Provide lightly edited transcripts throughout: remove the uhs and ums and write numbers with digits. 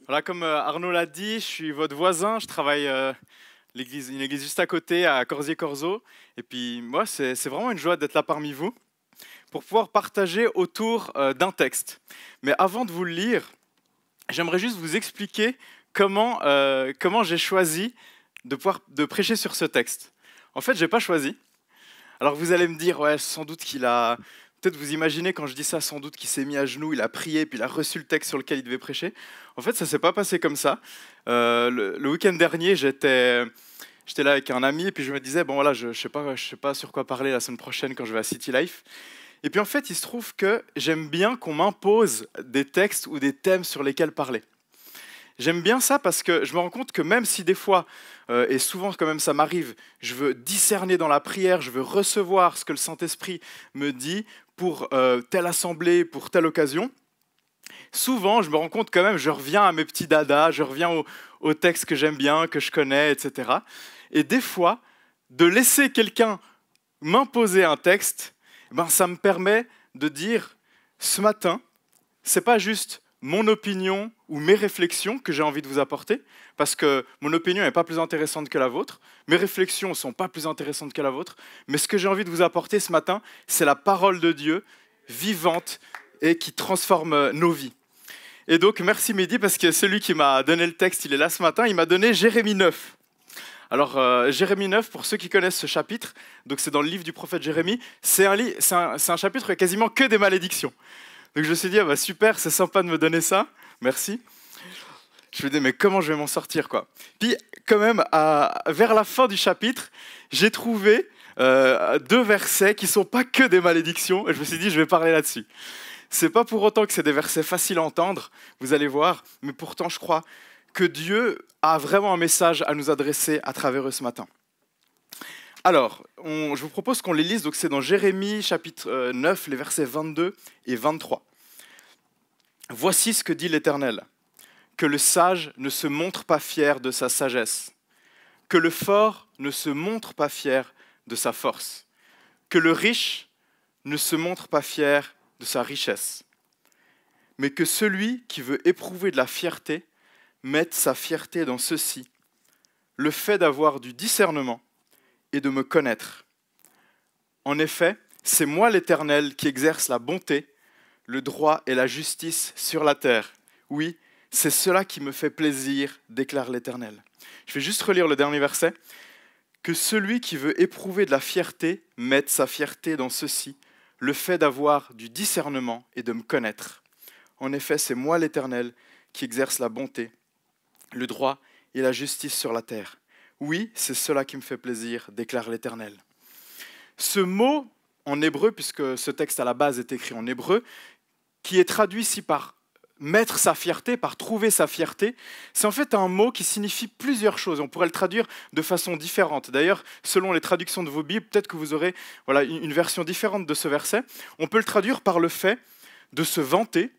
Voilà, comme Arnaud l'a dit, je suis votre voisin, je travaille une église juste à côté, à Corsier-Corzo. Et puis moi, c'est vraiment une joie d'être là parmi vous pour pouvoir partager autour d'un texte. Mais avant de vous le lire, j'aimerais juste vous expliquer comment j'ai choisi de prêcher sur ce texte. En fait, je n'ai pas choisi. Alors vous allez me dire, ouais, sans doute qu'il a... Peut-être vous imaginez quand je dis ça, sans doute qu'il s'est mis à genoux, il a prié, puis il a reçu le texte sur lequel il devait prêcher. En fait, ça ne s'est pas passé comme ça. Le week-end dernier, j'étais là avec un ami, et puis je me disais, bon voilà, je ne sais pas sur quoi parler la semaine prochaine quand je vais à City Life. Et puis en fait, il se trouve que j'aime bien qu'on m'impose des textes ou des thèmes sur lesquels parler. J'aime bien ça parce que je me rends compte que même si des fois, et souvent quand même ça m'arrive, je veux discerner dans la prière, je veux recevoir ce que le Saint-Esprit me dit pour telle assemblée, pour telle occasion, souvent je me rends compte quand même, je reviens à mes petits dadas, je reviens au texte que j'aime bien, que je connais, etc. Et des fois, de laisser quelqu'un m'imposer un texte, ben, ça me permet de dire, ce matin, c'est pas juste mon opinion ou mes réflexions que j'ai envie de vous apporter, parce que mon opinion n'est pas plus intéressante que la vôtre, mes réflexions ne sont pas plus intéressantes que la vôtre, mais ce que j'ai envie de vous apporter ce matin, c'est la parole de Dieu, vivante et qui transforme nos vies. Et donc, merci Mehdi, parce que celui qui m'a donné le texte, il est là ce matin, il m'a donné Jérémie 9. Alors, Jérémie 9, pour ceux qui connaissent ce chapitre, donc c'est dans le livre du prophète Jérémie, c'est un chapitre où il n'y a quasiment que des malédictions. Donc je me suis dit, ah bah super, c'est sympa de me donner ça, merci. Je me dis, mais comment je vais m'en sortir, quoi. Puis quand même, vers la fin du chapitre, j'ai trouvé 2 versets qui ne sont pas que des malédictions, et je me suis dit, je vais parler là-dessus. C'est pas pour autant que c'est des versets faciles à entendre, vous allez voir, mais pourtant je crois que Dieu a vraiment un message à nous adresser à travers eux ce matin. Alors, je vous propose qu'on les lise, donc c'est dans Jérémie chapitre 9, les versets 22 et 23. Voici ce que dit l'Éternel, que le sage ne se montre pas fier de sa sagesse, que le fort ne se montre pas fier de sa force, que le riche ne se montre pas fier de sa richesse, mais que celui qui veut éprouver de la fierté mette sa fierté dans ceci, le fait d'avoir du discernement et de me connaître. En effet, c'est moi l'Éternel qui exerce la bonté, le droit et la justice sur la terre. Oui, c'est cela qui me fait plaisir, déclare l'Éternel. Je vais juste relire le dernier verset. Que celui qui veut éprouver de la fierté mette sa fierté dans ceci, le fait d'avoir du discernement et de me connaître. En effet, c'est moi l'Éternel qui exerce la bonté, le droit et la justice sur la terre. Oui, c'est cela qui me fait plaisir, déclare l'Éternel. Ce mot en hébreu, puisque ce texte à la base est écrit en hébreu, qui est traduit ici par mettre sa fierté, par trouver sa fierté, c'est en fait un mot qui signifie plusieurs choses. On pourrait le traduire de façon différente. D'ailleurs, selon les traductions de vos Bibles, peut-être que vous aurez une version différente de ce verset. On peut le traduire par le fait de se vanter.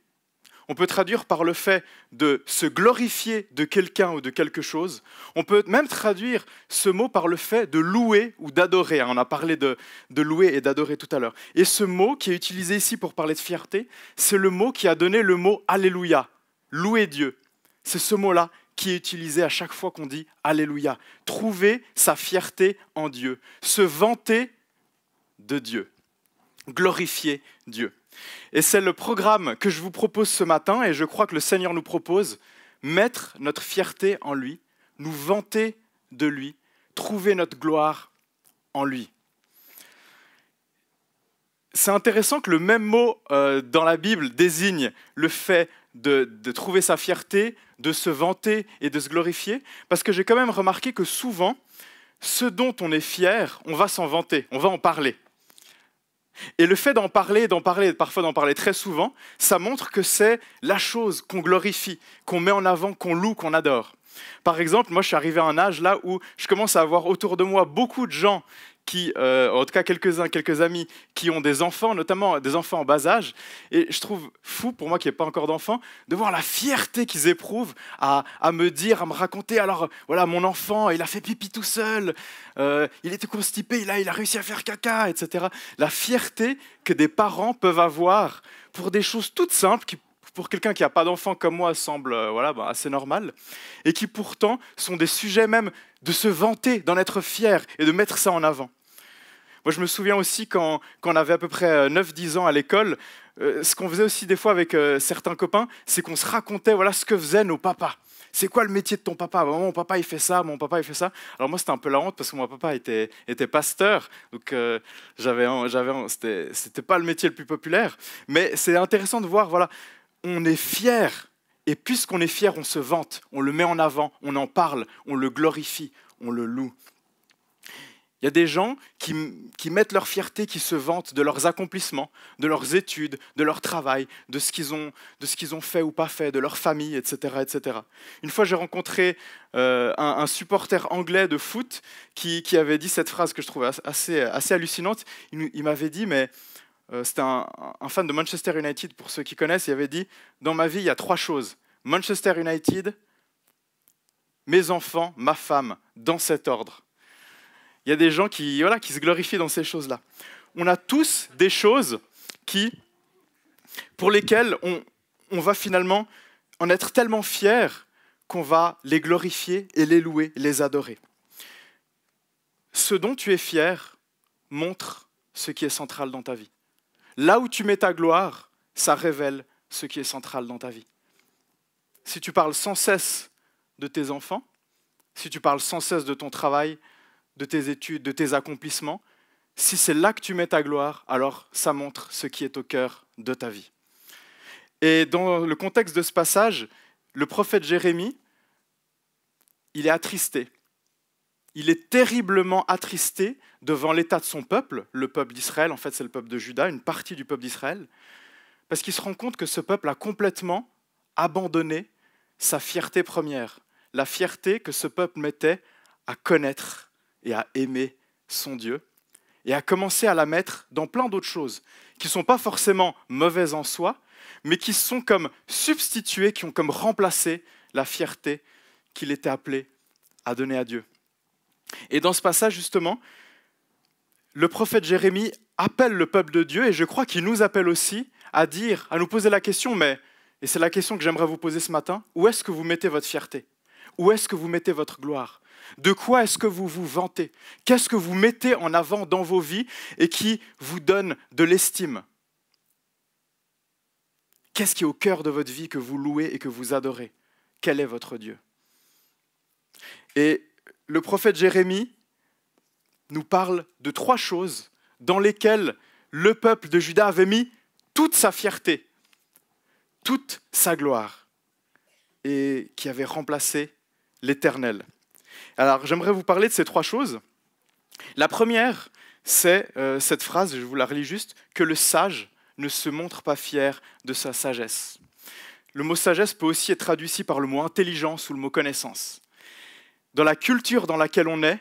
On peut traduire par le fait de se glorifier de quelqu'un ou de quelque chose. On peut même traduire ce mot par le fait de louer ou d'adorer. On a parlé de louer et d'adorer tout à l'heure. Et ce mot qui est utilisé ici pour parler de fierté, c'est le mot qui a donné le mot « Alléluia », louer Dieu. C'est ce mot-là qui est utilisé à chaque fois qu'on dit « Alléluia », trouver sa fierté en Dieu, se vanter de Dieu, glorifier Dieu. Et c'est le programme que je vous propose ce matin, et je crois que le Seigneur nous propose, mettre notre fierté en lui, nous vanter de lui, trouver notre gloire en lui. C'est intéressant que le même mot dans la Bible désigne le fait de trouver sa fierté, de se vanter et de se glorifier, parce que j'ai quand même remarqué que souvent, ce dont on est fier, on va s'en vanter, on va en parler. Et le fait parfois d'en parler très souvent, ça montre que c'est la chose qu'on glorifie, qu'on met en avant, qu'on loue, qu'on adore. Par exemple, moi je suis arrivé à un âge là où je commence à avoir autour de moi beaucoup de gens qui, en tout cas quelques amis, qui ont des enfants, notamment des enfants en bas âge. Et je trouve fou, pour moi qui n'ai pas encore d'enfants, de voir la fierté qu'ils éprouvent à me dire, à me raconter, alors voilà, mon enfant, il a fait pipi tout seul, il était constipé, il a réussi à faire caca, etc. La fierté que des parents peuvent avoir pour des choses toutes simples qui pour quelqu'un qui n'a pas d'enfant comme moi, semblent assez normal, et qui pourtant sont des sujets même de se vanter, d'en être fier et de mettre ça en avant. Moi, je me souviens aussi quand on avait à peu près 9-10 ans à l'école, ce qu'on faisait aussi des fois avec certains copains, c'est qu'on se racontait ce que faisaient nos papas. C'est quoi le métier de ton papa? Mon papa, il fait ça, mon papa, il fait ça. Alors moi, c'était un peu la honte parce que mon papa était pasteur, donc c'était pas le métier le plus populaire. Mais c'est intéressant de voir, on est fier, et puisqu'on est fier, on se vante, on le met en avant, on en parle, on le glorifie, on le loue. Il y a des gens qui mettent leur fierté, qui se vantent de leurs accomplissements, de leurs études, de leur travail, de ce qu'ils ont fait ou pas fait, de leur famille, etc. etc. Une fois, j'ai rencontré un supporter anglais de foot qui avait dit cette phrase que je trouvais assez hallucinante. Il m'avait dit, mais c'était un fan de Manchester United, pour ceux qui connaissent, il avait dit « Dans ma vie, il y a 3 choses. Manchester United, mes enfants, ma femme, dans cet ordre. » Il y a des gens qui se glorifient dans ces choses-là. On a tous des choses pour lesquelles on va finalement en être tellement fiers qu'on va les glorifier et les louer, les adorer. Ce dont tu es fier montre ce qui est central dans ta vie. Là où tu mets ta gloire, ça révèle ce qui est central dans ta vie. Si tu parles sans cesse de tes enfants, si tu parles sans cesse de ton travail, de tes études, de tes accomplissements, si c'est là que tu mets ta gloire, alors ça montre ce qui est au cœur de ta vie. Et dans le contexte de ce passage, le prophète Jérémie, il est attristé. Il est terriblement attristé devant l'état de son peuple, le peuple d'Israël, en fait c'est le peuple de Juda, une partie du peuple d'Israël, parce qu'il se rend compte que ce peuple a complètement abandonné sa fierté première, la fierté que ce peuple mettait à connaître et à aimer son Dieu, et à commencer à la mettre dans plein d'autres choses, qui ne sont pas forcément mauvaises en soi, mais qui sont comme substituées, qui ont comme remplacé la fierté qu'il était appelé à donner à Dieu. Et dans ce passage, justement, le prophète Jérémie appelle le peuple de Dieu, et je crois qu'il nous appelle aussi à nous poser la question, et c'est la question que j'aimerais vous poser ce matin, où est-ce que vous mettez votre fierté? Où est-ce que vous mettez votre gloire? De quoi est-ce que vous vous vantez? Qu'est-ce que vous mettez en avant dans vos vies et qui vous donne de l'estime? Qu'est-ce qui est au cœur de votre vie que vous louez et que vous adorez? Quel est votre Dieu? Et le prophète Jérémie nous parle de 3 choses dans lesquelles le peuple de Juda avait mis toute sa fierté, toute sa gloire, et qui avait remplacé l'Éternel. Alors, j'aimerais vous parler de ces 3 choses. La première, c'est cette phrase, je vous la relis juste, que le sage ne se montre pas fier de sa sagesse. Le mot sagesse peut aussi être traduit ici par le mot intelligence ou le mot connaissance. Dans la culture dans laquelle on est,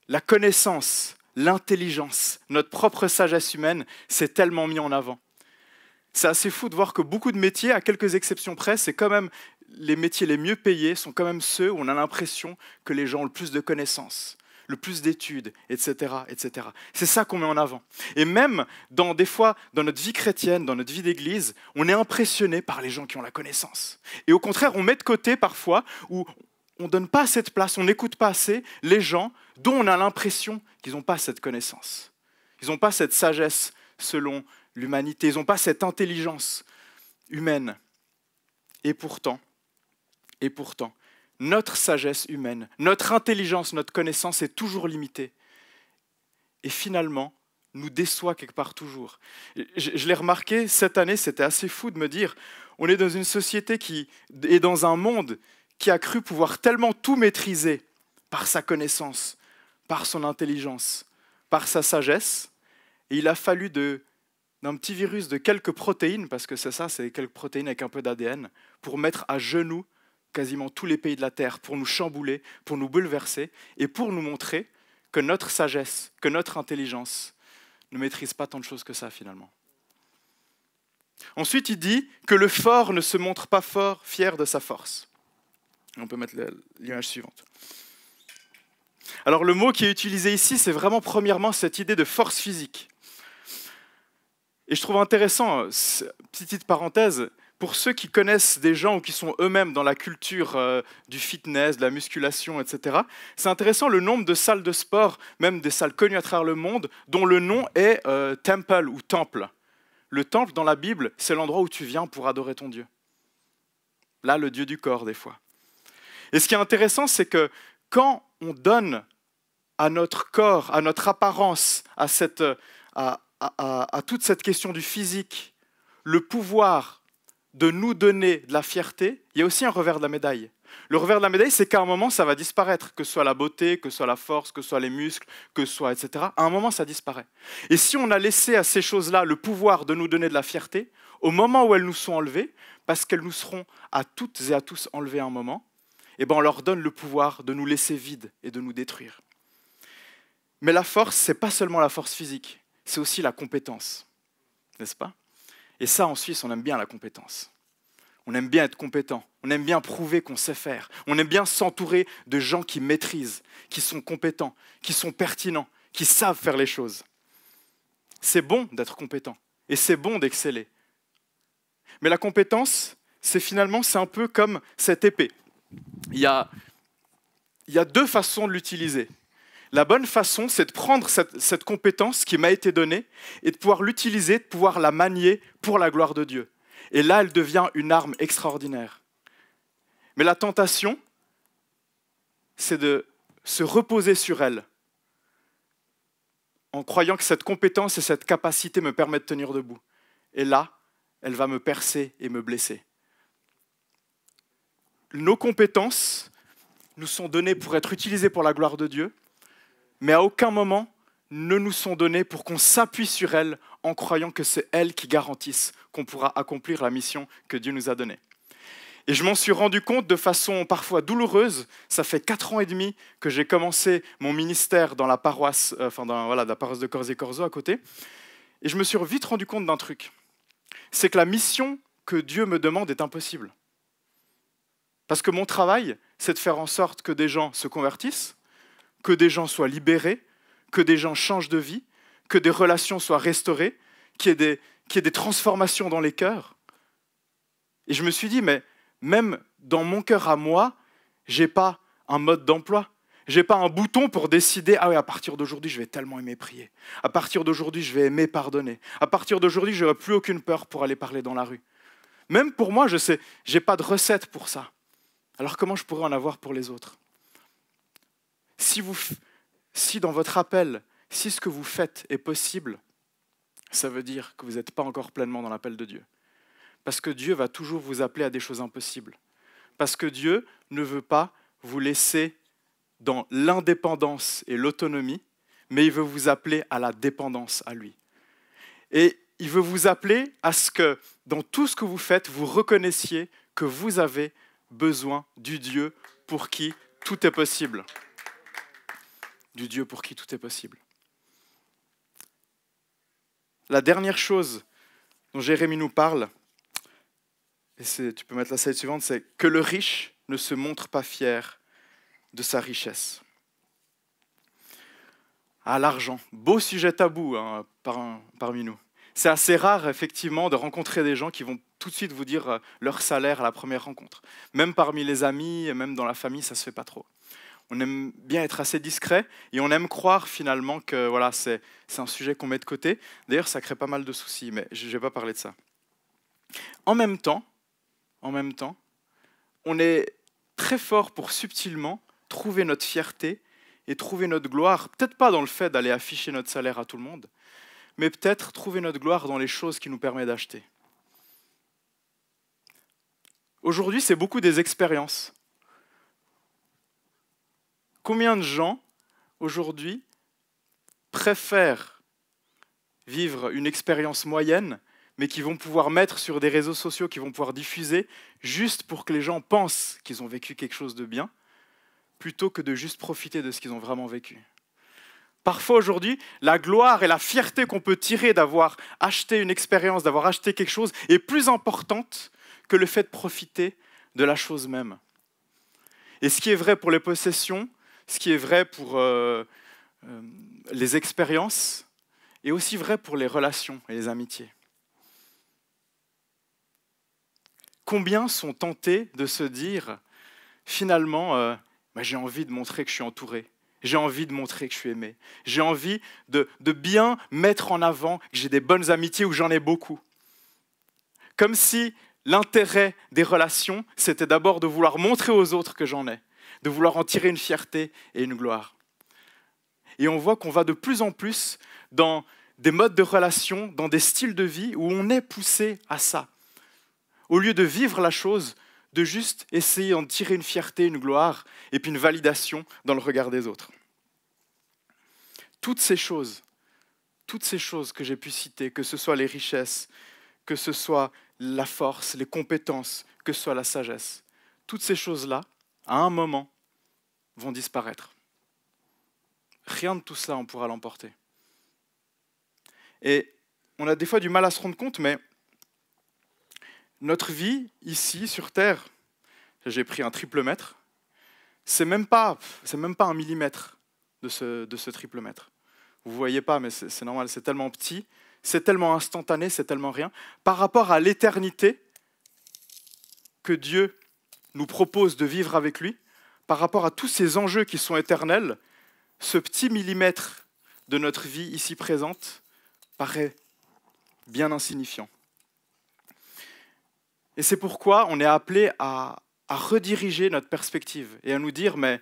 la connaissance, l'intelligence, notre propre sagesse humaine, c'est tellement mis en avant. C'est assez fou de voir que beaucoup de métiers, à quelques exceptions près, c'est quand même les métiers les mieux payés sont quand même ceux où on a l'impression que les gens ont le plus de connaissances, le plus d'études, etc., etc. C'est ça qu'on met en avant. Et même, des fois, dans notre vie chrétienne, dans notre vie d'église, on est impressionné par les gens qui ont la connaissance. Et au contraire, on met de côté parfois, où on ne donne pas assez de place, on n'écoute pas assez les gens dont on a l'impression qu'ils n'ont pas cette connaissance. Ils n'ont pas cette sagesse selon l'humanité, ils n'ont pas cette intelligence humaine. Et pourtant, notre sagesse humaine, notre intelligence, notre connaissance est toujours limitée. Et finalement, nous déçoit quelque part toujours. Je l'ai remarqué, cette année, c'était assez fou de me dire, on est dans une société qui est dans un monde qui a cru pouvoir tellement tout maîtriser par sa connaissance, par son intelligence, par sa sagesse, et il a fallu d'un petit virus de quelques protéines, parce que c'est quelques protéines avec un peu d'ADN, pour mettre à genoux quasiment tous les pays de la Terre, pour nous chambouler, pour nous bouleverser, et pour nous montrer que notre sagesse, que notre intelligence ne maîtrise pas tant de choses que ça finalement. Ensuite, il dit que le fort ne se montre pas fier de sa force. On peut mettre l'image suivante. Alors le mot qui est utilisé ici, c'est vraiment premièrement cette idée de force physique. Et je trouve intéressant, petite parenthèse, pour ceux qui connaissent des gens ou qui sont eux-mêmes dans la culture du fitness, de la musculation, etc., c'est intéressant le nombre de salles de sport, même des salles connues à travers le monde, dont le nom est temple ou temple. Le temple, dans la Bible, c'est l'endroit où tu viens pour adorer ton Dieu. Là, le Dieu du corps, des fois. Et ce qui est intéressant, c'est que quand on donne à notre corps, à notre apparence, à toute cette question du physique, le pouvoir de nous donner de la fierté, il y a aussi un revers de la médaille. Le revers de la médaille, c'est qu'à un moment, ça va disparaître, que ce soit la beauté, que ce soit la force, que ce soit les muscles, que ce soit, etc. À un moment, ça disparaît. Et si on a laissé à ces choses-là le pouvoir de nous donner de la fierté, au moment où elles nous sont enlevées, parce qu'elles nous seront à toutes et à tous enlevées à un moment, eh ben on leur donne le pouvoir de nous laisser vides et de nous détruire. Mais la force, ce n'est pas seulement la force physique, c'est aussi la compétence, n'est-ce pas? Et ça, en Suisse, on aime bien la compétence. On aime bien être compétent, on aime bien prouver qu'on sait faire, on aime bien s'entourer de gens qui maîtrisent, qui sont compétents, qui sont pertinents, qui savent faire les choses. C'est bon d'être compétent et c'est bon d'exceller. Mais la compétence, c'est un peu comme cette épée. Il y a deux façons de l'utiliser. La bonne façon, c'est de prendre cette compétence qui m'a été donnée et de pouvoir l'utiliser, de pouvoir la manier pour la gloire de Dieu. Et là, elle devient une arme extraordinaire. Mais la tentation, c'est de se reposer sur elle, en croyant que cette compétence et cette capacité me permettent de tenir debout. Et là, elle va me percer et me blesser. Nos compétences nous sont données pour être utilisées pour la gloire de Dieu, mais à aucun moment ne nous sont données pour qu'on s'appuie sur elles en croyant que c'est elles qui garantissent qu'on pourra accomplir la mission que Dieu nous a donnée. Et je m'en suis rendu compte de façon parfois douloureuse. Ça fait 4 ans et demi que j'ai commencé mon ministère dans la paroisse, la paroisse de Corzier-Corzo à côté. Et je me suis vite rendu compte d'un truc. C'est que la mission que Dieu me demande est impossible. Parce que mon travail, c'est de faire en sorte que des gens se convertissent, que des gens soient libérés, que des gens changent de vie, que des relations soient restaurées, qu'il y ait des transformations dans les cœurs. Et je me suis dit, mais même dans mon cœur à moi, je n'ai pas un mode d'emploi. Je n'ai pas un bouton pour décider, ah oui, à partir d'aujourd'hui, je vais tellement aimer prier. À partir d'aujourd'hui, je vais aimer pardonner. À partir d'aujourd'hui, je n'aurai plus aucune peur pour aller parler dans la rue. Même pour moi, je sais, je n'ai pas de recette pour ça. Alors comment je pourrais en avoir pour les autres ? Si dans votre appel, si ce que vous faites est possible, ça veut dire que vous n'êtes pas encore pleinement dans l'appel de Dieu. Parce que Dieu va toujours vous appeler à des choses impossibles. Parce que Dieu ne veut pas vous laisser dans l'indépendance et l'autonomie, mais il veut vous appeler à la dépendance à lui. Et il veut vous appeler à ce que, dans tout ce que vous faites, vous reconnaissiez que vous avez besoin du Dieu pour qui tout est possible. Du Dieu pour qui tout est possible. La dernière chose dont Jérémie nous parle, et tu peux mettre la slide suivante, c'est que le riche ne se montre pas fier de sa richesse. Ah, l'argent, beau sujet tabou parmi nous. C'est assez rare, effectivement, de rencontrer des gens qui vont tout de suite vous dire leur salaire à la première rencontre. Même parmi les amis, et même dans la famille, ça ne se fait pas trop. On aime bien être assez discret et on aime croire finalement que voilà, c'est un sujet qu'on met de côté. D'ailleurs, ça crée pas mal de soucis, mais je ne vais pas parler de ça. En même temps, on est très fort pour subtilement trouver notre fierté et trouver notre gloire, peut-être pas dans le fait d'aller afficher notre salaire à tout le monde, mais peut-être trouver notre gloire dans les choses qui nous permettent d'acheter. Aujourd'hui, c'est beaucoup des expériences. Combien de gens, aujourd'hui, préfèrent vivre une expérience moyenne, mais qui vont pouvoir mettre sur des réseaux sociaux, qui vont pouvoir diffuser, juste pour que les gens pensent qu'ils ont vécu quelque chose de bien, plutôt que de juste profiter de ce qu'ils ont vraiment vécu. Parfois aujourd'hui, la gloire et la fierté qu'on peut tirer d'avoir acheté une expérience, d'avoir acheté quelque chose, est plus importante que le fait de profiter de la chose même. Et ce qui est vrai pour les possessions, ce qui est vrai pour les expériences, est aussi vrai pour les relations et les amitiés. Combien sont tentés de se dire, finalement, j'ai envie de montrer que je suis entouré, j'ai envie de montrer que je suis aimé, j'ai envie de bien mettre en avant que j'ai des bonnes amitiés ou j'en ai beaucoup. Comme si l'intérêt des relations, c'était d'abord de vouloir montrer aux autres que j'en ai, de vouloir en tirer une fierté et une gloire. Et on voit qu'on va de plus en plus dans des modes de relation, dans des styles de vie où on est poussé à ça. Au lieu de vivre la chose, de juste essayer d'en tirer une fierté, une gloire et puis une validation dans le regard des autres. Toutes ces choses que j'ai pu citer, que ce soit les richesses, que ce soit la force, les compétences, que ce soit la sagesse, toutes ces choses-là, à un moment, vont disparaître. Rien de tout cela, on pourra l'emporter. Et on a des fois du mal à se rendre compte, mais notre vie, ici, sur Terre, j'ai pris un triple mètre, c'est même pas 1 millimètre de ce triple mètre. Vous ne voyez pas, mais c'est normal, c'est tellement petit, c'est tellement instantané, c'est tellement rien. Par rapport à l'éternité que Dieu nous propose de vivre avec lui, par rapport à tous ces enjeux qui sont éternels, ce petit millimètre de notre vie ici présente paraît bien insignifiant. Et c'est pourquoi on est appelé à rediriger notre perspective et à nous dire, mais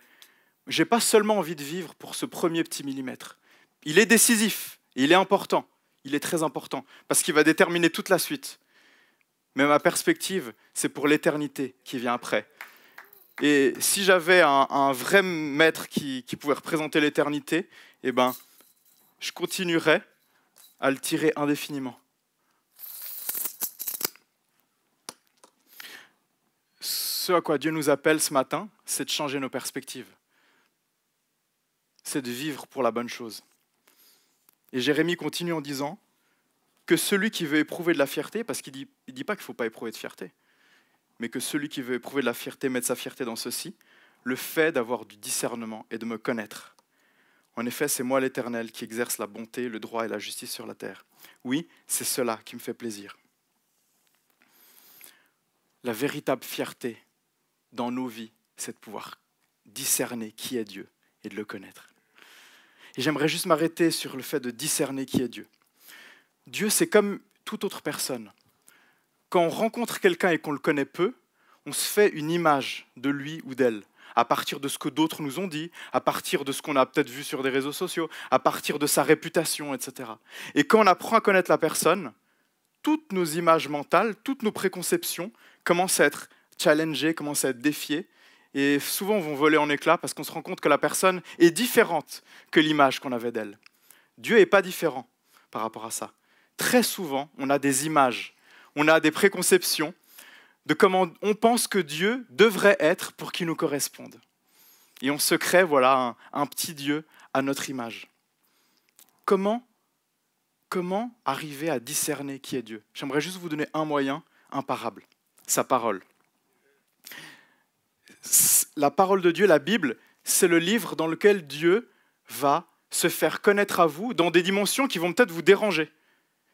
je n'ai pas seulement envie de vivre pour ce premier petit millimètre. Il est décisif, il est important, il est très important, parce qu'il va déterminer toute la suite. Mais ma perspective, c'est pour l'éternité qui vient après. Et si j'avais un vrai maître qui pouvait représenter l'éternité, eh ben, je continuerais à le tirer indéfiniment. Ce à quoi Dieu nous appelle ce matin, c'est de changer nos perspectives. C'est de vivre pour la bonne chose. Et Jérémie continue en disant que celui qui veut éprouver de la fierté, parce qu'il dit pas qu'il ne faut pas éprouver de fierté, mais que celui qui veut éprouver de la fierté mette sa fierté dans ceci, le fait d'avoir du discernement et de me connaître. En effet, c'est moi l'Éternel qui exerce la bonté, le droit et la justice sur la terre. Oui, c'est cela qui me fait plaisir. La véritable fierté dans nos vies, c'est de pouvoir discerner qui est Dieu et de le connaître. Et j'aimerais juste m'arrêter sur le fait de discerner qui est Dieu. Dieu, c'est comme toute autre personne. Quand on rencontre quelqu'un et qu'on le connaît peu, on se fait une image de lui ou d'elle, à partir de ce que d'autres nous ont dit, à partir de ce qu'on a peut-être vu sur des réseaux sociaux, à partir de sa réputation, etc. Et quand on apprend à connaître la personne, toutes nos images mentales, toutes nos préconceptions commencent à être challengées, commencent à être défiées, et souvent vont voler en éclats parce qu'on se rend compte que la personne est différente que l'image qu'on avait d'elle. Dieu n'est pas différent par rapport à ça. Très souvent, on a des images, on a des préconceptions de comment on pense que Dieu devrait être pour qu'il nous corresponde. Et on se crée un petit Dieu à notre image. Comment arriver à discerner qui est Dieu? J'aimerais juste vous donner un moyen imparable, sa parole. La parole de Dieu, la Bible, c'est le livre dans lequel Dieu va se faire connaître à vous dans des dimensions qui vont peut-être vous déranger,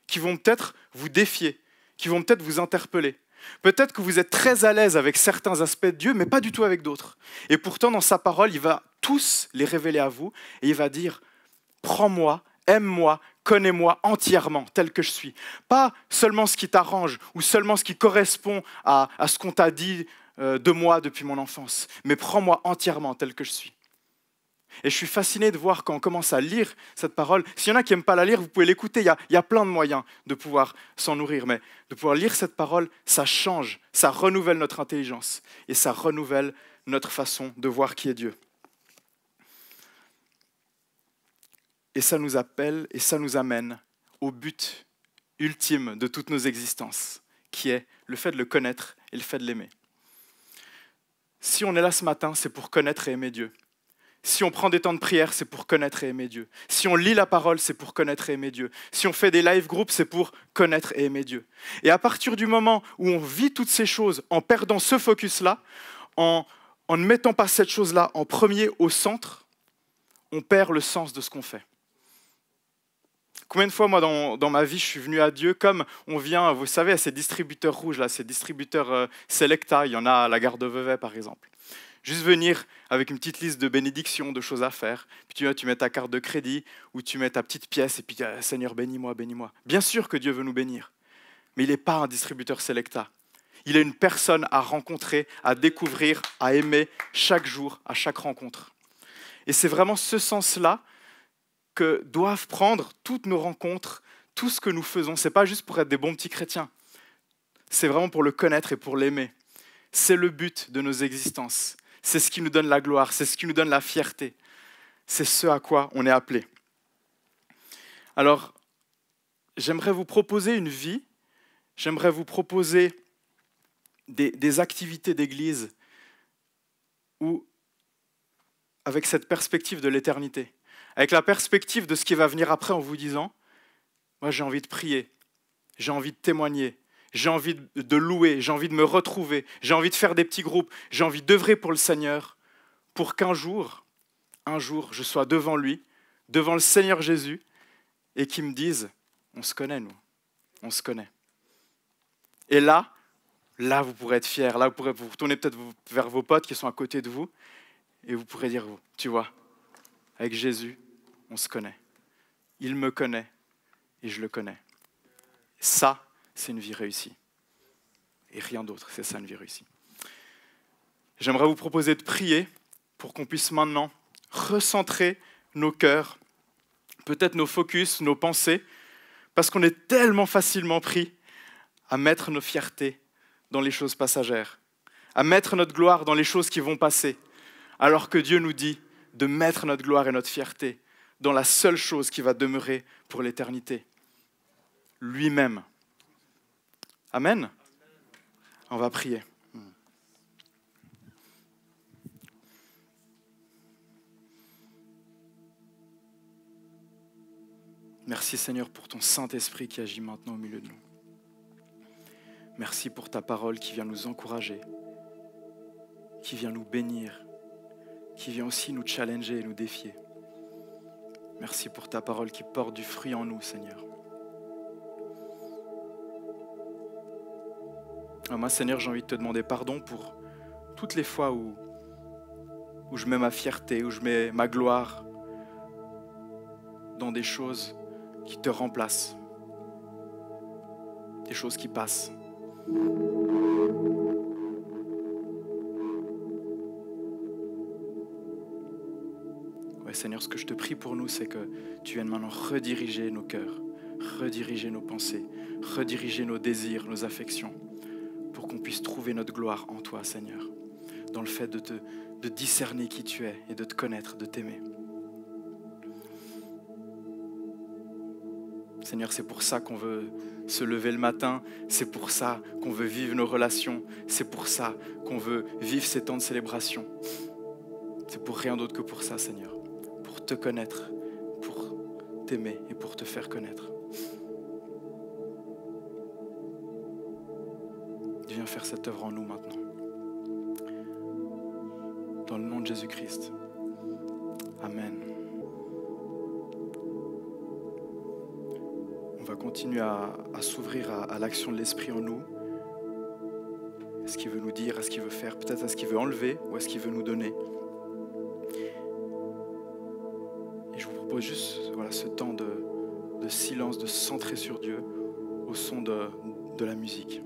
qui vont peut-être vous défier, qui vont peut-être vous interpeller. Peut-être que vous êtes très à l'aise avec certains aspects de Dieu, mais pas du tout avec d'autres. Et pourtant, dans sa parole, il va tous les révéler à vous et il va dire « Prends-moi, aime-moi, connais-moi entièrement tel que je suis. » Pas seulement ce qui t'arrange ou seulement ce qui correspond à ce qu'on t'a dit de moi depuis mon enfance, mais prends-moi entièrement tel que je suis. Et je suis fasciné de voir quand on commence à lire cette parole. S'il y en a qui n'aiment pas la lire, vous pouvez l'écouter. Il y a plein de moyens de pouvoir s'en nourrir. Mais de pouvoir lire cette parole, ça change, ça renouvelle notre intelligence. Et ça renouvelle notre façon de voir qui est Dieu. Et ça nous appelle et ça nous amène au but ultime de toutes nos existences, qui est le fait de le connaître et le fait de l'aimer. Si on est là ce matin, c'est pour connaître et aimer Dieu. Si on prend des temps de prière, c'est pour connaître et aimer Dieu. Si on lit la parole, c'est pour connaître et aimer Dieu. Si on fait des live groups, c'est pour connaître et aimer Dieu. Et à partir du moment où on vit toutes ces choses en perdant ce focus-là, en ne mettant pas cette chose-là en premier au centre, on perd le sens de ce qu'on fait. Combien de fois, moi, dans ma vie, je suis venu à Dieu comme on vient, vous savez, à ces distributeurs rouges, là, ces distributeurs Selecta, il y en a à la gare de Vevey, par exemple. Juste venir avec une petite liste de bénédictions, de choses à faire. Puis tu mets ta carte de crédit ou tu mets ta petite pièce et puis Seigneur, bénis-moi, bénis-moi. Bien sûr que Dieu veut nous bénir, mais il n'est pas un distributeur Selecta. Il est une personne à rencontrer, à découvrir, à aimer chaque jour, à chaque rencontre. Et c'est vraiment ce sens-là que doivent prendre toutes nos rencontres, tout ce que nous faisons. Ce n'est pas juste pour être des bons petits chrétiens. C'est vraiment pour le connaître et pour l'aimer. C'est le but de nos existences. C'est ce qui nous donne la gloire, c'est ce qui nous donne la fierté. C'est ce à quoi on est appelé. Alors, j'aimerais vous proposer une vie, j'aimerais vous proposer des activités d'église où, avec cette perspective de l'éternité, avec la perspective de ce qui va venir après en vous disant, moi j'ai envie de prier, j'ai envie de témoigner, j'ai envie de louer, j'ai envie de me retrouver, j'ai envie de faire des petits groupes, j'ai envie d'œuvrer pour le Seigneur, pour qu'un jour, je sois devant lui, devant le Seigneur Jésus, et qu'il me dise, on se connaît nous, on se connaît. Et là, vous pourrez être fiers, là vous pourrez vous retourner peut-être vers vos potes qui sont à côté de vous, et vous pourrez dire, tu vois, avec Jésus, on se connaît. Il me connaît, et je le connais. Ça, c'est une vie réussie. Et rien d'autre, c'est ça une vie réussie. J'aimerais vous proposer de prier pour qu'on puisse maintenant recentrer nos cœurs, peut-être nos focus, nos pensées, parce qu'on est tellement facilement pris à mettre nos fiertés dans les choses passagères, à mettre notre gloire dans les choses qui vont passer, alors que Dieu nous dit de mettre notre gloire et notre fierté dans la seule chose qui va demeurer pour l'éternité, lui-même. Amen. On va prier. Merci Seigneur pour ton Saint-Esprit qui agit maintenant au milieu de nous. Merci pour ta parole qui vient nous encourager, qui vient nous bénir, qui vient aussi nous challenger et nous défier. Merci pour ta parole qui porte du fruit en nous, Seigneur. Moi, Seigneur, j'ai envie de te demander pardon pour toutes les fois où je mets ma fierté, où je mets ma gloire dans des choses qui te remplacent, des choses qui passent. Ouais, Seigneur, ce que je te prie pour nous, c'est que tu viennes maintenant rediriger nos cœurs, rediriger nos pensées, rediriger nos désirs, nos affections, pour qu'on puisse trouver notre gloire en toi, Seigneur, dans le fait de discerner qui tu es et de te connaître, de t'aimer. Seigneur, c'est pour ça qu'on veut se lever le matin, c'est pour ça qu'on veut vivre nos relations, c'est pour ça qu'on veut vivre ces temps de célébration. C'est pour rien d'autre que pour ça, Seigneur, pour te connaître, pour t'aimer et pour te faire connaître. Viens faire cette œuvre en nous maintenant. Dans le nom de Jésus-Christ. Amen. On va continuer à s'ouvrir à l'action de l'Esprit en nous. À ce qu'il veut nous dire, à ce qu'il veut faire, peut-être à ce qu'il veut enlever ou à ce qu'il veut nous donner. Et je vous propose juste ce temps de silence, de se centrer sur Dieu au son de la musique.